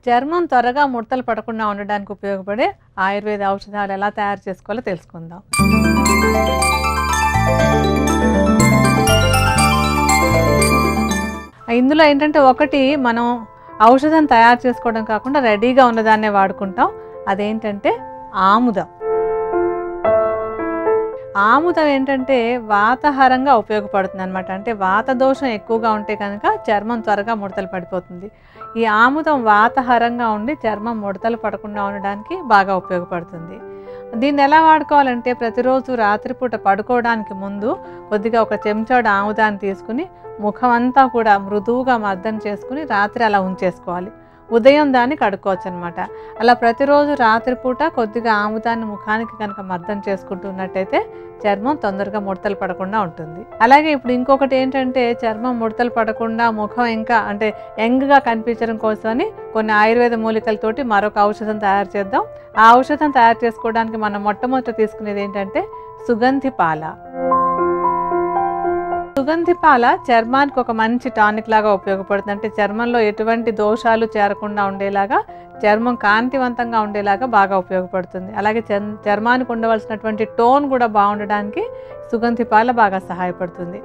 చర్మం త్వరగా ముడతలు పడకుండా ఉండడానికి ఉపయోగపడే ఆయుర్వేద ఔషధాలు ఎలా తయారు చేసుకోవాలో తెలుసుకుందాం. ఇందులో ఏంటంటే ఒకటి మనం ఔషధం తయారు చేసుకోవడం కాకుండా రెడీగా ఉన్నదాన్నే వాడుకుంటాం. అదేంటంటే ఆముదం. ఆముదం ఏంటంటే వాతహరంగా ఉపయోగపడుతుంది అనమాట. అంటే వాత దోషం ఎక్కువగా ఉంటే కనుక చర్మం త్వరగా ముడతలు పడిపోతుంది. ఈ ఆముదం వాతహరంగా ఉండి చర్మం ముడతలు పడకుండా ఉండడానికి బాగా ఉపయోగపడుతుంది. దీన్ని ఎలా వాడుకోవాలంటే ప్రతిరోజు రాత్రిపూట పడుకోవడానికి ముందు కొద్దిగా ఒక చెంచాడు ఆముదాన్ని తీసుకుని ముఖం అంతా కూడా మృదువుగా మర్దన చేసుకుని రాత్రి అలా ఉంచేసుకోవాలి. ఉదయం దాన్ని కడుక్కోవచ్చు అనమాట. అలా ప్రతిరోజు రాత్రిపూట కొద్దిగా ఆముదాన్ని ముఖానికి కనుక మర్దన చేసుకుంటున్నట్టయితే చర్మం తొందరగా ముడతలు పడకుండా ఉంటుంది. అలాగే ఇప్పుడు ఇంకొకటి ఏంటంటే చర్మం ముడతలు పడకుండా ముఖం ఇంకా అంటే యంగ్గా కనిపించడం కోసమని కొన్ని ఆయుర్వేద మూలికలతోటి మరొక ఔషధం తయారు చేద్దాం. ఆ ఔషధం తయారు చేసుకోవడానికి మనం మొట్టమొదట తీసుకునేది ఏంటంటే సుగంధి పాల. సుగంధి పాల చర్మానికి ఒక మంచి టానిక్ లాగా ఉపయోగపడుతుంది. అంటే చర్మంలో ఎటువంటి దోషాలు చేరకుండా ఉండేలాగా, చర్మం కాంతివంతంగా ఉండేలాగా బాగా ఉపయోగపడుతుంది. అలాగే చర్మానికి ఉండవలసినటువంటి టోన్ కూడా బాగుండడానికి సుగంధి పాల బాగా సహాయపడుతుంది.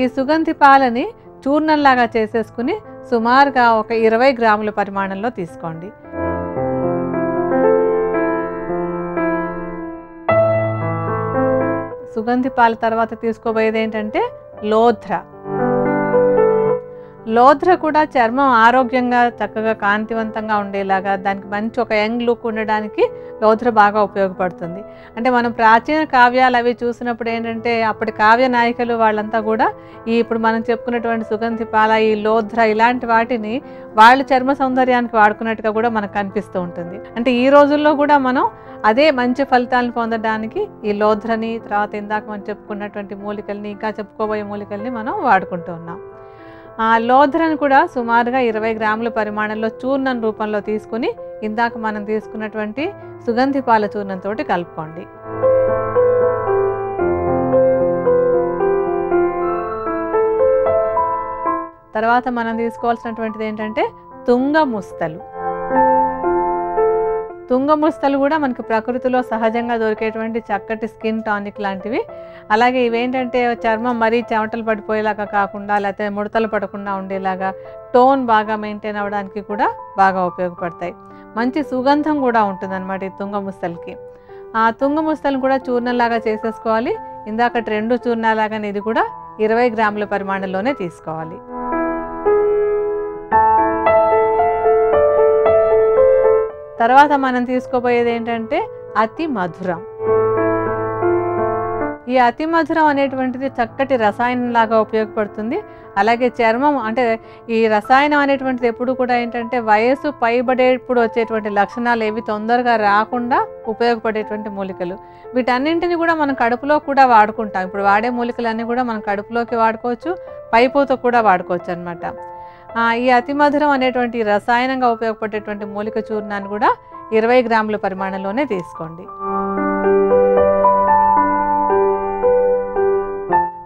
ఈ సుగంధి పాలని చూర్ణంలాగా చేసేసుకుని సుమారుగా ఒక 20 గ్రాముల పరిమాణంలో తీసుకోండి. సుగంధి పాల తర్వాత తీసుకోబోయేది ఏంటంటే లోధ్ర. లోధ్ర కూడా చర్మం ఆరోగ్యంగా చక్కగా కాంతివంతంగా ఉండేలాగా దానికి మంచి ఒక యంగ్ లుక్ ఉండడానికి లోధ్ర బాగా ఉపయోగపడుతుంది. అంటే మనం ప్రాచీన కావ్యాలు అవి చూసినప్పుడు ఏంటంటే అప్పటి కావ్య నాయికలు వాళ్ళంతా కూడా ఇప్పుడు మనం చెప్పుకున్నటువంటి సుగంధి పాల, ఈ లోధ్ర ఇలాంటి వాటిని వాళ్ళు చర్మ సౌందర్యానికి వాడుకున్నట్టుగా కూడా మనకు కనిపిస్తూ ఉంటుంది. అంటే ఈ రోజుల్లో కూడా మనం అదే మంచి ఫలితాలను పొందడానికి ఈ లోధ్రని, తర్వాత ఇందాక మనం చెప్పుకున్నటువంటి మూలికల్ని, ఇంకా చెప్పుకోబోయే మూలికల్ని మనం వాడుకుంటూ ఉన్నాం. ఆ లోధ్రను కూడా సుమారుగా 20 గ్రాముల పరిమాణంలో చూర్ణం రూపంలో తీసుకుని ఇందాక మనం తీసుకున్నటువంటి సుగంధి పాల చూర్ణంతో కలుపుకోండి. తర్వాత మనం తీసుకోవాల్సినటువంటిది ఏంటంటే తుంగముస్తలు. తుంగముస్తలు కూడా మనకి ప్రకృతిలో సహజంగా దొరికేటువంటి చక్కటి స్కిన్ టానిక్ లాంటివి. అలాగే ఇవేంటంటే చర్మం మరీ చెమటలు పడిపోయేలాగా కాకుండా, లేకపోతే ముడతలు పడకుండా ఉండేలాగా, టోన్ బాగా మెయింటైన్ అవ్వడానికి కూడా బాగా ఉపయోగపడతాయి. మంచి సుగంధం కూడా ఉంటుందన్నమాట ఈ తుంగముస్తలకి. ఆ తుంగముస్తలను కూడా చూర్ణంలాగా చేసేసుకోవాలి. ఇందాకటి 2 చూర్ణాలాగానే ఇది కూడా 20 గ్రాముల పరిమాణంలోనే తీసుకోవాలి. తర్వాత మనం తీసుకోబోయేది ఏంటంటే అతి మధురం. ఈ అతి మధురం అనేటువంటిది చక్కటి రసాయనం లాగా ఉపయోగపడుతుంది. అలాగే చర్మం అంటే ఈ రసాయనం అనేటువంటిది ఎప్పుడు కూడా ఏంటంటే వయసు పైబడేప్పుడు వచ్చేటువంటి లక్షణాలు ఏవి తొందరగా రాకుండా ఉపయోగపడేటువంటి మూలికలు. వీటన్నింటిని కూడా మనం కడుపులో కూడా వాడుకుంటాం. ఇప్పుడు వాడే మూలికలన్నీ కూడా మనం కడుపులోకి వాడుకోవచ్చు, పైపోత కూడా వాడుకోవచ్చు అనమాట. ఈ అతి మధురం అనేటువంటి రసాయనంగా ఉపయోగపడేటువంటి మూలిక చూర్ణాన్ని కూడా 20 గ్రాముల పరిమాణంలోనే తీసుకోండి.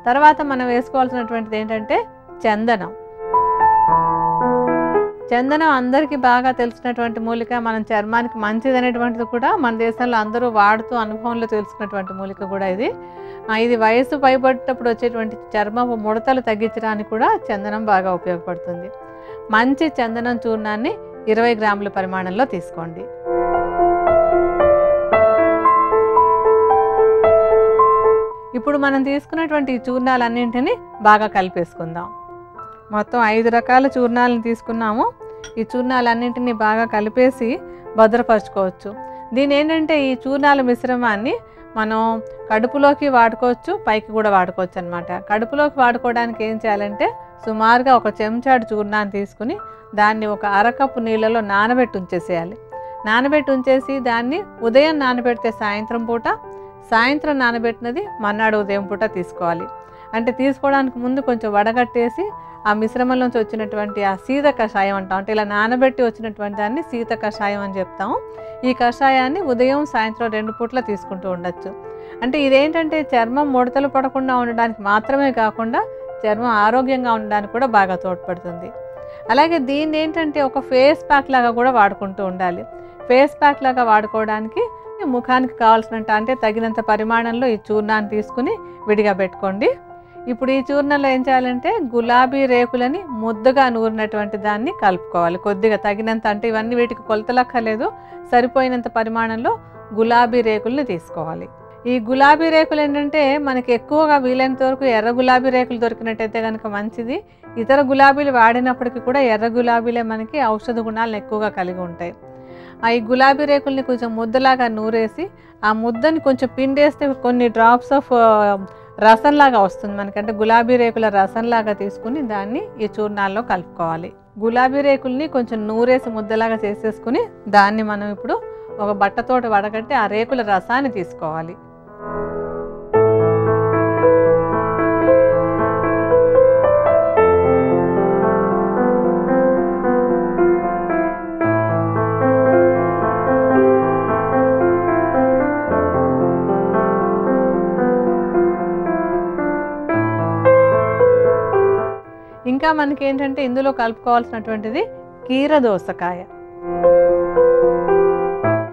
తర్వాత మనం వేసుకోవాల్సినటువంటిది ఏంటంటే చందనం. చందనం అందరికీ బాగా తెలిసినటువంటి మూలిక. మనం చర్మానికి మంచిదనేటువంటిది కూడా మన దేశంలో అందరూ వాడుతూ అనుభవంలో తెలుసుకున్నటువంటి మూలిక కూడా ఇది. ఇది వయసు పైబడ్డప్పుడు వచ్చేటువంటి చర్మపు ముడతలు తగ్గించడానికి కూడా చందనం బాగా ఉపయోగపడుతుంది. మంచి చందనం చూర్ణాన్ని 20 గ్రాముల పరిమాణంలో తీసుకోండి. ఇప్పుడు మనం తీసుకున్నటువంటి ఈ చూర్ణాలన్నింటినీ బాగా కలిపేసుకుందాం. మొత్తం 5 రకాల చూర్ణాలను తీసుకున్నాము. ఈ చూర్ణాలన్నింటినీ బాగా కలిపేసి భద్రపరచుకోవచ్చు. దీని ఏంటంటే ఈ చూర్ణాల మిశ్రమాన్ని మనం కడుపులోకి వాడుకోవచ్చు, పైకి కూడా వాడుకోవచ్చు అనమాట. కడుపులోకి వాడుకోవడానికి ఏం చేయాలంటే సుమారుగా ఒక చెంచాడు చూర్ణాన్ని తీసుకుని దాన్ని ఒక అరకప్పు నీళ్ళలో నానబెట్టి ఉంచేసేయాలి. నానబెట్టి ఉంచేసి దాన్ని ఉదయం నానబెడితే సాయంత్రం పూట, సాయంత్రం నానబెట్టినది మర్నాడు ఉదయం పూట తీసుకోవాలి. అంటే తీసుకోవడానికి ముందు కొంచెం వడగట్టేసి ఆ మిశ్రమంలోంచి వచ్చినటువంటి ఆ శీత కషాయం అంటాం. అంటే ఇలా నానబెట్టి వచ్చినటువంటి దాన్ని శీత కషాయం అని చెప్తాము. ఈ కషాయాన్ని ఉదయం సాయంత్రం 2 పూట్ల తీసుకుంటూ ఉండొచ్చు. అంటే ఇదేంటంటే చర్మం ముడతలు పడకుండా ఉండడానికి మాత్రమే కాకుండా చర్మం ఆరోగ్యంగా ఉండడానికి కూడా బాగా తోడ్పడుతుంది. అలాగే దీన్ని ఏంటంటే ఒక ఫేస్ ప్యాక్ లాగా కూడా వాడుకుంటూ ఉండాలి. ఫేస్ ప్యాక్ లాగా వాడుకోవడానికి ముఖానికి కావాల్సినంత అంటే తగినంత పరిమాణంలో ఈ చూర్ణాన్ని తీసుకుని విడిగా పెట్టుకోండి. ఇప్పుడు ఈ చూర్ణంలో ఏం చేయాలంటే గులాబీ రేకులని ముద్దగా నూరినటువంటి దాన్ని కలుపుకోవాలి. కొద్దిగా తగినంత, అంటే ఇవన్నీ వీటికి కొలతలక్కర్లేదు, సరిపోయినంత పరిమాణంలో గులాబీ రేకుల్ని తీసుకోవాలి. ఈ గులాబీ రేకులు ఏంటంటే మనకి ఎక్కువగా వీలైనంత వరకు ఎర్ర గులాబీ రేకులు దొరికినట్టయితే కనుక మంచిది. ఇతర గులాబీలు వాడినప్పటికీ కూడా ఎర్ర గులాబీలే మనకి ఔషధ గుణాలను ఎక్కువగా కలిగి ఉంటాయి. ఈ గులాబీ రేకుల్ని కొంచెం ముద్దలాగా నూరేసి ఆ ముద్దని కొంచెం పిండేస్తే కొన్ని డ్రాప్స్ ఆఫ్ రసంలాగా వస్తుంది మనకంటే గులాబీ రేకుల రసంలాగా తీసుకుని దాన్ని ఈ చూర్ణాల్లో కలుపుకోవాలి. గులాబీ రేకుల్ని కొంచెం నూరేసి ముద్దలాగా చేసేసుకుని దాన్ని మనం ఇప్పుడు ఒక బట్టతోటి వడగట్టి ఆ రేకుల రసాన్ని తీసుకోవాలి. ఇంకా మనకి ఏంటంటే ఇందులో కలుపుకోవాల్సినటువంటిది కీరదోసకాయ.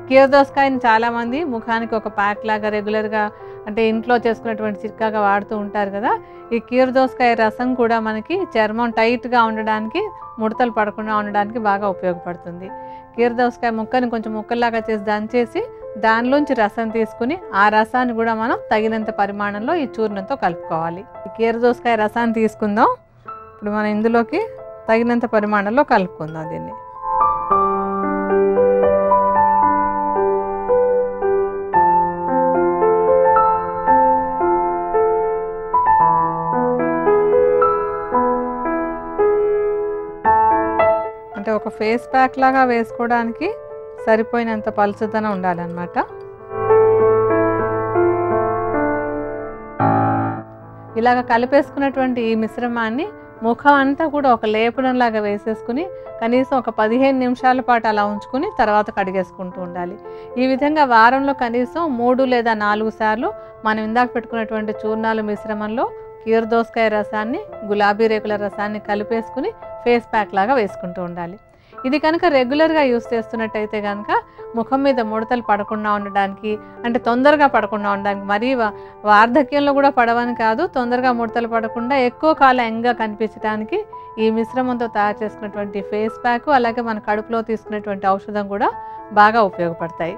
కీరదోసకాయని చాలామంది ముఖానికి ఒక ప్యాక్ లాగా రెగ్యులర్గా అంటే ఇంట్లో చేసుకునేటువంటి చిట్కాగా వాడుతూ ఉంటారు కదా. ఈ కీరదోసకాయ రసం కూడా మనకి చర్మం టైట్గా ఉండడానికి, ముడతలు పడకుండా ఉండడానికి బాగా ఉపయోగపడుతుంది. కీరదోసకాయ ముక్కని కొంచెం ముక్కల్లాగా చేసి దంచేసి దానిలోంచి రసం తీసుకుని ఆ రసాన్ని కూడా మనం తగినంత పరిమాణంలో ఈ చూర్ణంతో కలుపుకోవాలి. ఈ కీరదోసకాయ రసాన్ని తీసుకుందాం. ఇప్పుడు మనం ఇందులోకి తగినంత పరిమాణంలో కలుపుకుందాం దీన్ని. అంటే ఒక ఫేస్ ప్యాక్ లాగా వేసుకోవడానికి సరిపోయినంత పలుచదనం ఉండాలన్నమాట. ఇలాగ కలిపేసుకున్నటువంటి ఈ మిశ్రమాన్ని ముఖం అంతా కూడా ఒక లేపనంలాగా వేసేసుకుని కనీసం ఒక 15 నిమిషాల పాటు అలా ఉంచుకుని తర్వాత కడిగేసుకుంటూ ఉండాలి. ఈ విధంగా వారంలో కనీసం 3 లేదా 4 సార్లు మనం ఇందాక పెట్టుకున్నటువంటి చూర్ణాల మిశ్రమంలో కీరదోసకాయ రసాన్ని, గులాబీ రేకుల రసాన్ని కలిపేసుకుని ఫేస్ ప్యాక్ లాగా వేసుకుంటూ ఉండాలి. ఇది కనుక రెగ్యులర్గా యూస్ చేస్తున్నట్టయితే కనుక ముఖం మీద ముడతలు పడకుండా ఉండడానికి, అంటే తొందరగా పడకుండా ఉండడానికి, మరీ వార్ధక్యంలో కూడా పడవని కాదు, తొందరగా ముడతలు పడకుండా ఎక్కువ కాలం యంగ్గా కనిపించడానికి ఈ మిశ్రమంతో తయారు చేసుకున్నటువంటి ఫేస్ ప్యాక్ అలాగే మన కడుపులో తీసుకునేటువంటి ఔషధం కూడా బాగా ఉపయోగపడతాయి.